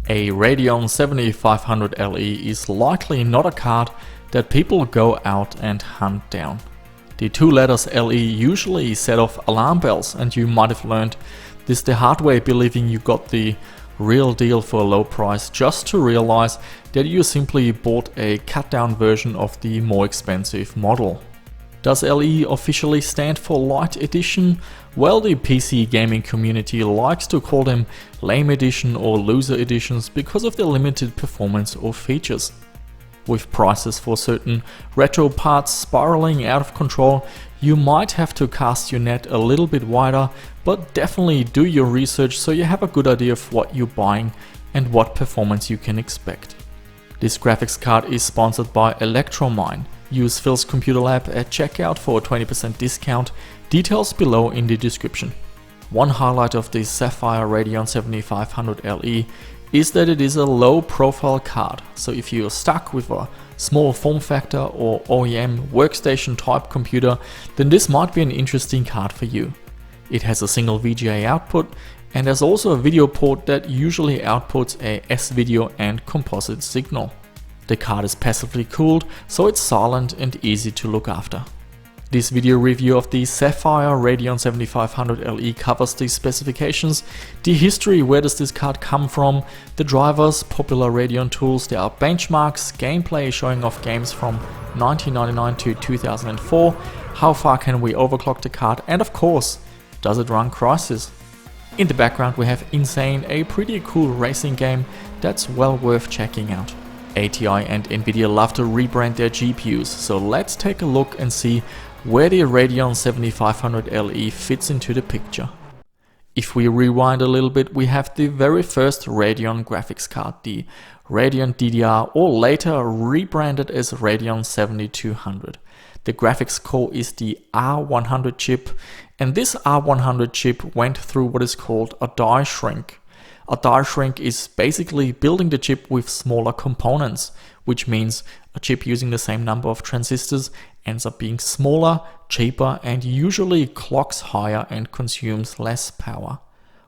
A Radeon 7500 LE is likely not a card that people go out and hunt down. The two letters LE usually set off alarm bells, and you might have learned this the hard way, believing you got the real deal for a low price, just to realize that you simply bought a cut down version of the more expensive model. Does LE officially stand for Light Edition? Well, the PC gaming community likes to call them Lame Edition or Loser Editions because of their limited performance or features. With prices for certain retro parts spiraling out of control, you might have to cast your net a little bit wider, but definitely do your research so you have a good idea of what you're buying and what performance you can expect. This graphics card is sponsored by Electromine. Use Phil's Computer Lab at checkout for a 20% discount, details below in the description. One highlight of the Sapphire Radeon 7500 LE is that it is a low profile card, so if you're stuck with a small form factor or OEM workstation type computer, then this might be an interesting card for you. It has a single VGA output and has also a video port that usually outputs a S-video and composite signal. The card is passively cooled, so it's silent and easy to look after. This video review of the Sapphire Radeon 7500 LE covers the specifications, the history, where does this card come from, the drivers, popular Radeon tools, there are benchmarks, gameplay showing off games from 1999 to 2004, how far can we overclock the card, and of course, does it run Crysis? In the background we have Insane, a pretty cool racing game that's well worth checking out. ATI and Nvidia love to rebrand their GPUs, so let's take a look and see where the Radeon 7500 LE fits into the picture. If we rewind a little bit, we have the very first Radeon graphics card, the Radeon DDR, or later rebranded as Radeon 7200. The graphics core is the R100 chip, and this R100 chip went through what is called a die shrink. A die shrink is basically building the chip with smaller components, which means a chip using the same number of transistors ends up being smaller, cheaper, and usually clocks higher and consumes less power.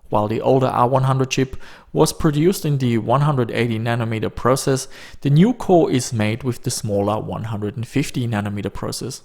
While the older R100 chip was produced in the 180nm process, the new core is made with the smaller 150nm process.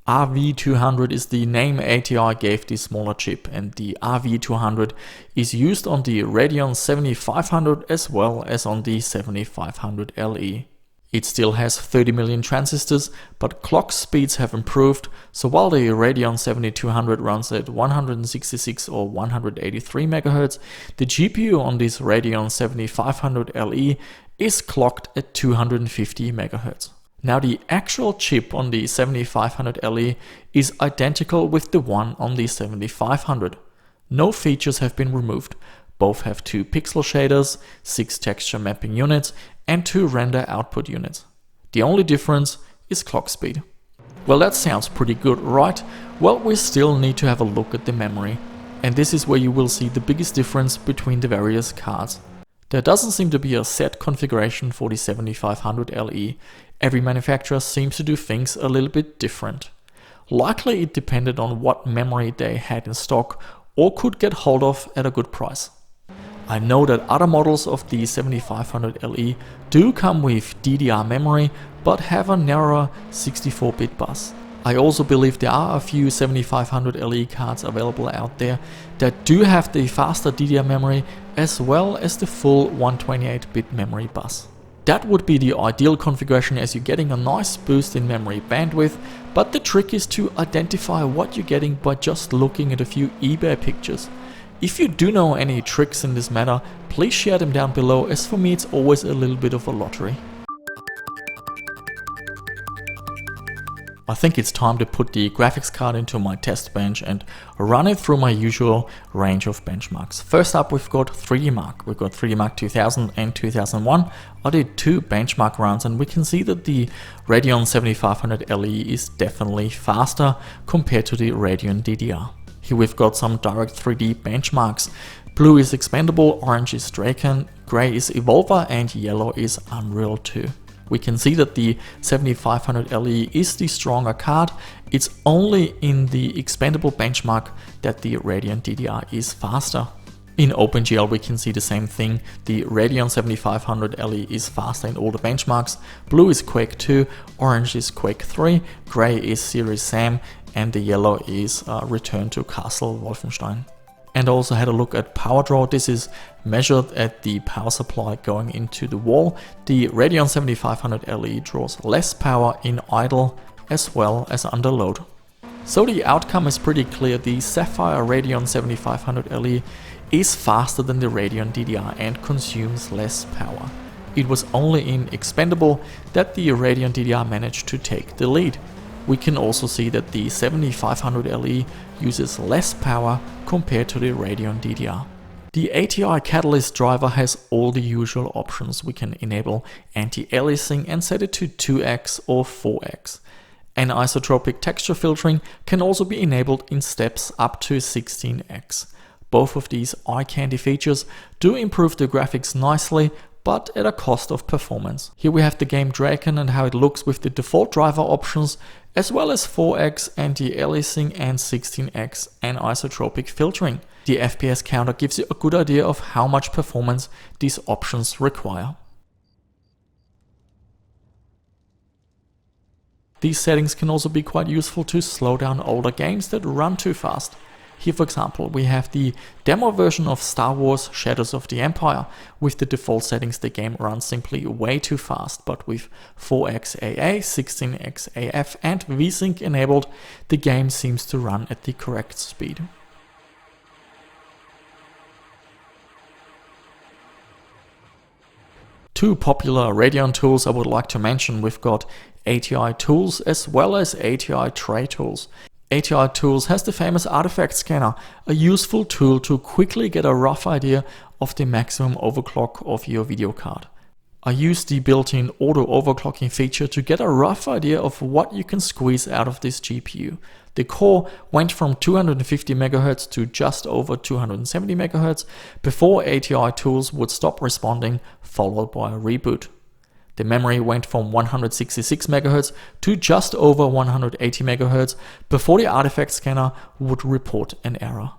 RV200 is the name ATI gave the smaller chip, and the RV200 is used on the Radeon 7500 as well as on the 7500 LE. It still has 30 million transistors, but clock speeds have improved, so while the Radeon 7200 runs at 166 or 183 MHz, the GPU on this Radeon 7500 LE is clocked at 250 MHz. Now the actual chip on the 7500 LE is identical with the one on the 7500. No features have been removed. Both have 2 pixel shaders, 6 texture mapping units, and 2 render output units. The only difference is clock speed. Well, that sounds pretty good, right? Well, we still need to have a look at the memory. And this is where you will see the biggest difference between the various cards. There doesn't seem to be a set configuration for the 7500 LE. Every manufacturer seems to do things a little bit different. Likely it depended on what memory they had in stock or could get hold of at a good price. I know that other models of the 7500 LE do come with DDR memory but have a narrower 64-bit bus. I also believe there are a few 7500 LE cards available out there that do have the faster DDR memory as well as the full 128-bit memory bus. That would be the ideal configuration, as you're getting a nice boost in memory bandwidth, but the trick is to identify what you're getting by just looking at a few eBay pictures. If you do know any tricks in this matter, please share them down below, as for me it's always a little bit of a lottery. I think it's time to put the graphics card into my test bench and run it through my usual range of benchmarks. First up, we've got 3D Mark. We've got 3D Mark 2000 and 2001. I did 2 benchmark runs and we can see that the Radeon 7500 LE is definitely faster compared to the Radeon DDR. Here we've got some direct 3D benchmarks. Blue is Expendable, orange is Draken, grey is Evolver, and yellow is Unreal 2. We can see that the 7500 LE is the stronger card. It's only in the Expendable benchmark that the Radeon DDR is faster. In OpenGL we can see the same thing. The Radeon 7500 LE is faster in all the benchmarks. Blue is Quake 2, orange is Quake 3, grey is Series Sam, and the yellow is Return to Castle Wolfenstein. And I also had a look at power draw. This is measured at the power supply going into the wall. The Radeon 7500 LE draws less power in idle as well as under load. So the outcome is pretty clear. The Sapphire Radeon 7500 LE is faster than the Radeon DDR and consumes less power. It was only in Expendable that the Radeon DDR managed to take the lead. We can also see that the 7500 LE uses less power compared to the Radeon DDR. The ATI Catalyst driver has all the usual options. We can enable anti-aliasing and set it to 2x or 4x. Anisotropic texture filtering can also be enabled in steps up to 16x. Both of these eye-candy features do improve the graphics nicely, but at a cost of performance. Here we have the game Draken and how it looks with the default driver options, as well as 4x anti-aliasing and 16x anisotropic filtering. The FPS counter gives you a good idea of how much performance these options require. These settings can also be quite useful to slow down older games that run too fast. Here, for example, we have the demo version of Star Wars Shadows of the Empire. With the default settings, the game runs simply way too fast, but with 4x AA, 16x AF and VSync enabled, the game seems to run at the correct speed. Two popular Radeon tools I would like to mention. We've got ATI Tools as well as ATI Tray Tools. ATI Tools has the famous artifact scanner, a useful tool to quickly get a rough idea of the maximum overclock of your video card. I used the built-in auto overclocking feature to get a rough idea of what you can squeeze out of this GPU. The core went from 250 MHz to just over 270 MHz before ATI Tools would stop responding, followed by a reboot. The memory went from 166 MHz to just over 180 MHz before the artifact scanner would report an error.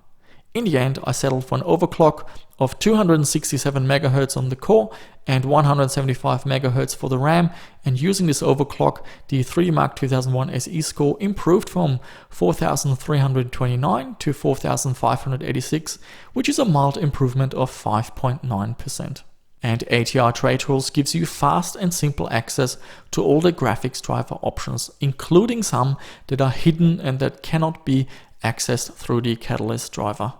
In the end, I settled for an overclock of 267 MHz on the core and 175 MHz for the RAM, and using this overclock, the 3D Mark 2001 SE score improved from 4329 to 4586, which is a mild improvement of 5.9%. And ATI Tray Tools gives you fast and simple access to all the graphics driver options, including some that are hidden and that cannot be accessed through the Catalyst driver.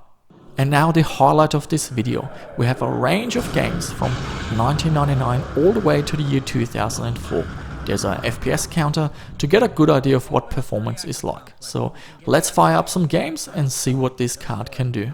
And now the highlight of this video. We have a range of games from 1999 all the way to the year 2004. There's a FPS counter to get a good idea of what performance is like. So let's fire up some games and see what this card can do.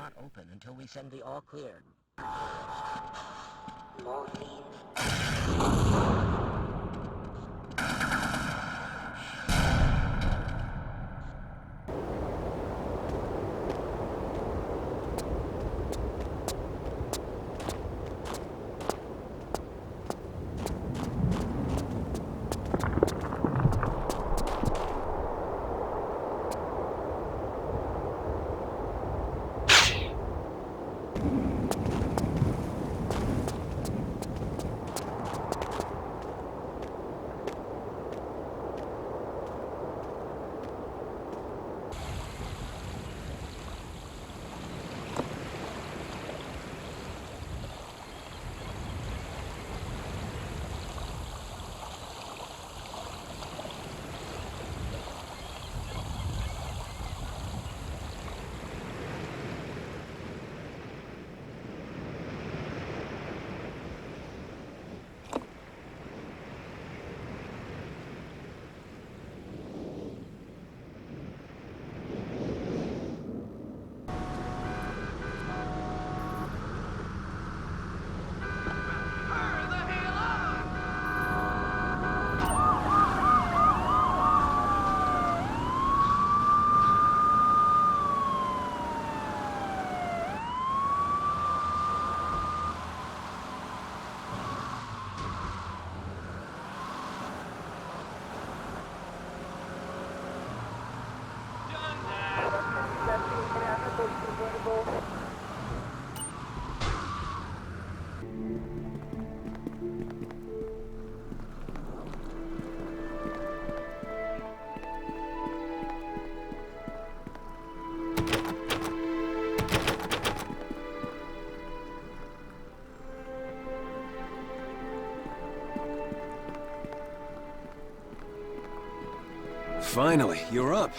Finally, you're up.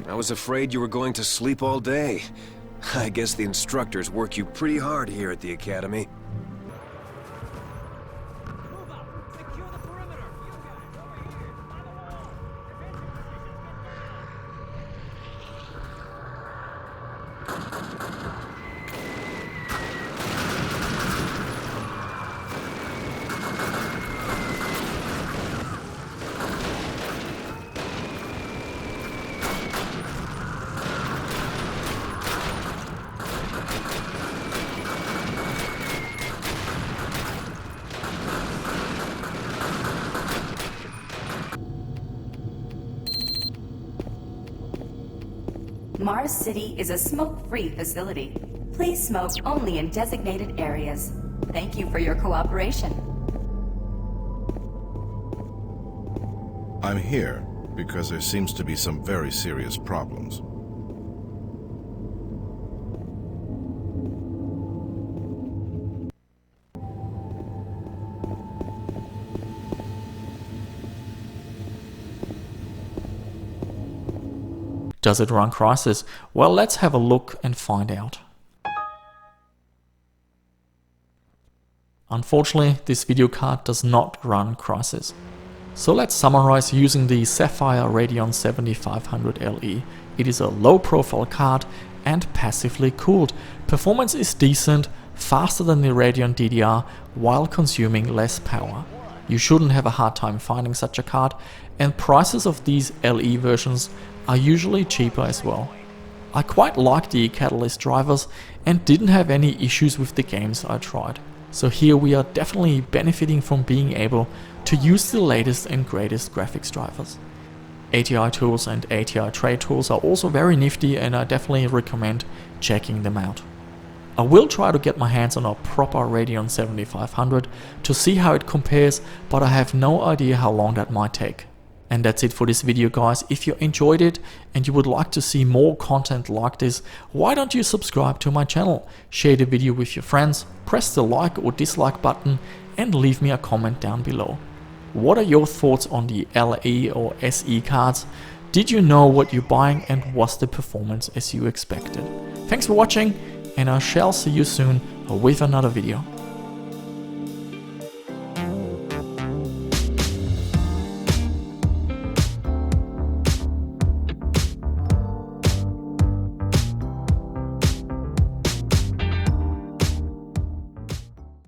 I was afraid you were going to sleep all day. I guess the instructors work you pretty hard here at the academy. Mars City is a smoke-free facility. Please smoke only in designated areas. Thank you for your cooperation. I'm here because there seems to be some very serious problems. Does it run Crysis? Well, let's have a look and find out. Unfortunately, this video card does not run Crysis. So let's summarize using the Sapphire Radeon 7500 LE. It is a low profile card and passively cooled. Performance is decent, faster than the Radeon DDR while consuming less power. You shouldn't have a hard time finding such a card, and prices of these LE versions are usually cheaper as well. I quite like the Catalyst drivers and didn't have any issues with the games I tried. So here we are definitely benefiting from being able to use the latest and greatest graphics drivers. ATI tools and ATI trade tools are also very nifty, and I definitely recommend checking them out. I will try to get my hands on a proper Radeon 7500 to see how it compares, but I have no idea how long that might take. And that's it for this video, guys. If you enjoyed it and you would like to see more content like this, why don't you subscribe to my channel, share the video with your friends, press the like or dislike button, and leave me a comment down below. What are your thoughts on the LE or SE cards? Did you know what you're buying, and was the performance as you expected? Thanks for watching, and I shall see you soon with another video.